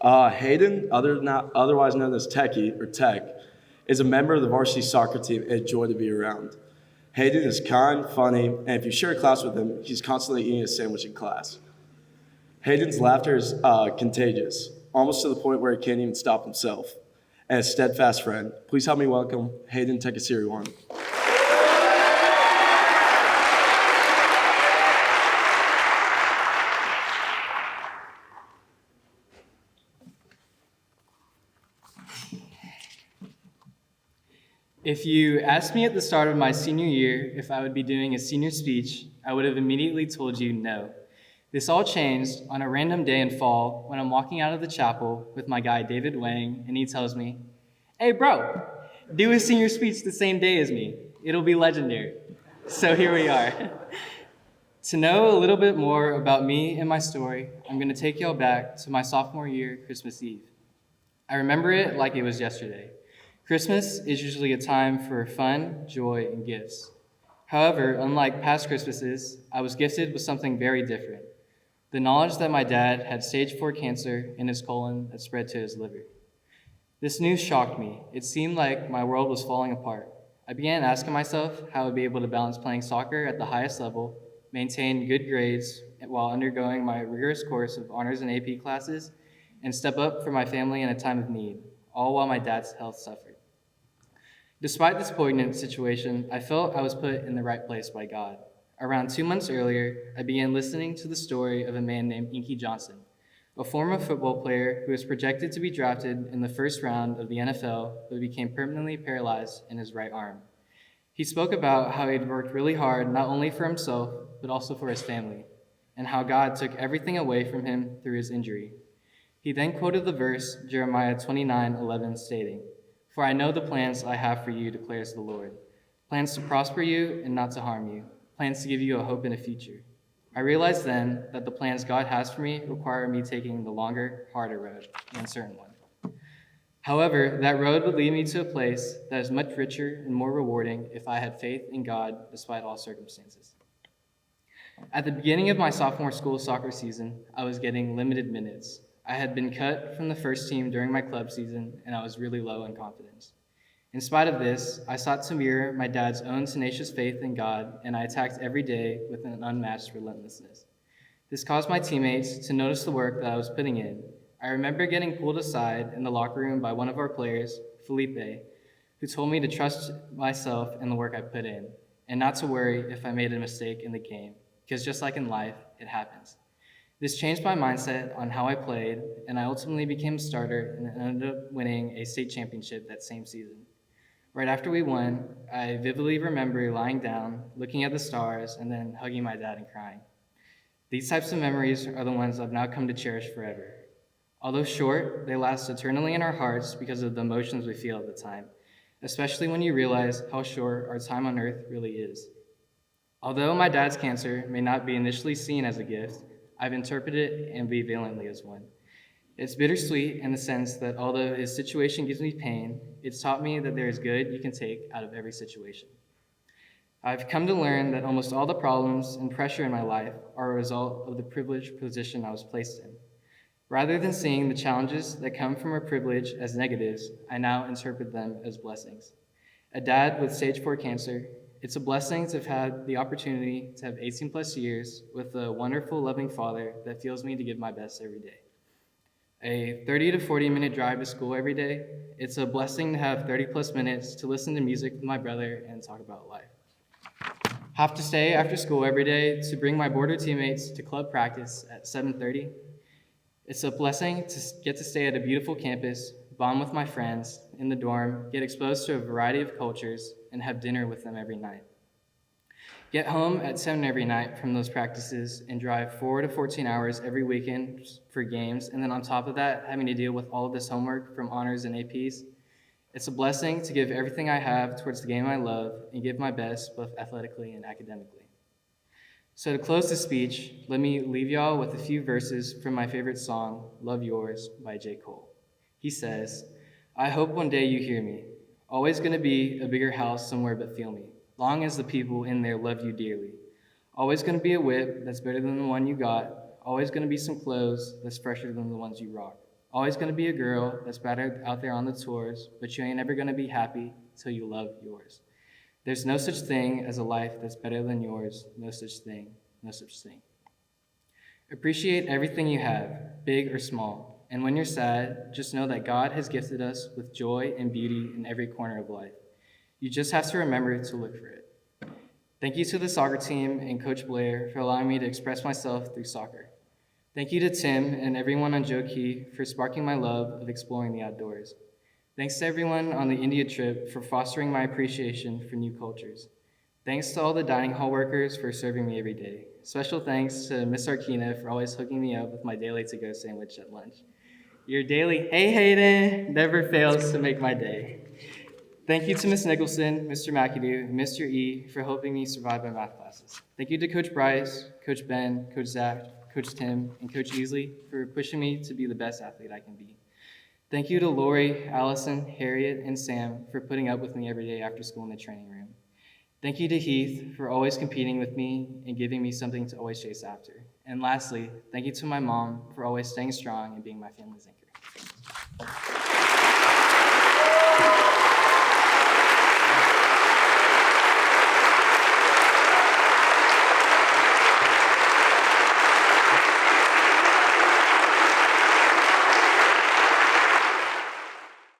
Hayden, otherwise known as Techie or Tech, is a member of the varsity soccer team and a joy to be around. Hayden is kind, funny, and if you share a class with him, he's constantly eating a sandwich in class. Hayden's laughter is contagious, almost to the point where he can't even stop himself. And a steadfast friend, please help me welcome Hayden Techasiriwan. If you asked me at the start of my senior year if I would be doing a senior speech, I would have immediately told you no. This all changed on a random day in fall when I'm walking out of the chapel with my guy David Wang, and he tells me, "Hey bro, do a senior speech the same day as me. It'll be legendary." So here we are. To know a little bit more about me and my story, I'm going to take y'all back to my sophomore year, Christmas Eve. I remember it like it was yesterday. Christmas is usually a time for fun, joy, and gifts. However, unlike past Christmases, I was gifted with something very different: the knowledge that my dad had stage 4 cancer in his colon that spread to his liver. This news shocked me. It seemed like my world was falling apart. I began asking myself how I would be able to balance playing soccer at the highest level, maintain good grades while undergoing my rigorous course of honors and AP classes, and step up for my family in a time of need, all while my dad's health suffered. Despite this poignant situation, I felt I was put in the right place by God. Around 2 months earlier, I began listening to the story of a man named Inky Johnson, a former football player who was projected to be drafted in the first round of the NFL but became permanently paralyzed in his right arm. He spoke about how he'd worked really hard not only for himself, but also for his family, and how God took everything away from him through his injury. He then quoted the verse, Jeremiah 29:11, stating, "For I know the plans I have for you, declares the Lord, plans to prosper you and not to harm you, plans to give you a hope and a future." I realized then that the plans God has for me require me taking the longer, harder road, the uncertain one. However, that road would lead me to a place that is much richer and more rewarding if I had faith in God despite all circumstances. At the beginning of my sophomore school soccer season, I was getting limited minutes. I had been cut from the first team during my club season, and I was really low in confidence. In spite of this, I sought to mirror my dad's own tenacious faith in God, and I attacked every day with an unmatched relentlessness. This caused my teammates to notice the work that I was putting in. I remember getting pulled aside in the locker room by one of our players, Felipe, who told me to trust myself and the work I put in, and not to worry if I made a mistake in the game, because just like in life, it happens. This changed my mindset on how I played, and I ultimately became a starter and ended up winning a state championship that same season. Right after we won, I vividly remember lying down, looking at the stars, and then hugging my dad and crying. These types of memories are the ones I've now come to cherish forever. Although short, they last eternally in our hearts because of the emotions we feel at the time, especially when you realize how short our time on earth really is. Although my dad's cancer may not be initially seen as a gift, I've interpreted it ambivalently as one. It's bittersweet in the sense that although his situation gives me pain, it's taught me that there is good you can take out of every situation. I've come to learn that almost all the problems and pressure in my life are a result of the privileged position I was placed in. Rather than seeing the challenges that come from our privilege as negatives, I now interpret them as blessings. A dad with stage 4 cancer, it's a blessing to have had the opportunity to have 18 plus years with a wonderful, loving father that fuels me to give my best every day. A 30 to 40 minute drive to school every day, it's a blessing to have 30 plus minutes to listen to music with my brother and talk about life. Have to stay after school every day to bring my border teammates to club practice at 7:30. It's a blessing to get to stay at a beautiful campus, bond with my friends in the dorm, get exposed to a variety of cultures, and have dinner with them every night. Get home at 7 every night from those practices and drive 4 to 14 hours every weekend for games, and then on top of that, having to deal with all of this homework from honors and APs. It's a blessing to give everything I have towards the game I love and give my best both athletically and academically. So to close the speech, let me leave y'all with a few verses from my favorite song, Love Yours by J. Cole. He says, "I hope one day you hear me. Always gonna be a bigger house somewhere but feel me. Long as the people in there love you dearly. Always gonna be a whip that's better than the one you got. Always gonna be some clothes that's fresher than the ones you rock. Always gonna be a girl that's better out there on the tours, but you ain't ever gonna be happy till you love yours. There's no such thing as a life that's better than yours. No such thing, no such thing. Appreciate everything you have, big or small. And when you're sad, just know that God has gifted us with joy and beauty in every corner of life. You just have to remember to look for it. Thank you to the soccer team and Coach Blair for allowing me to express myself through soccer. Thank you to Tim and everyone on Joe Key for sparking my love of exploring the outdoors. Thanks to everyone on the India trip for fostering my appreciation for new cultures. Thanks to all the dining hall workers for serving me every day. Special thanks to Miss Arkina for always hooking me up with my daily to-go sandwich at lunch. Your daily, hey Hayden, never fails to make my day. Thank you to Ms. Nicholson, Mr. McAdoo, and Mr. E for helping me survive my math classes. Thank you to Coach Bryce, Coach Ben, Coach Zach, Coach Tim, and Coach Easley for pushing me to be the best athlete I can be. Thank you to Lori, Allison, Harriet, and Sam for putting up with me every day after school in the training room. Thank you to Heath for always competing with me and giving me something to always chase after. And lastly, thank you to my mom for always staying strong and being my family's anchor.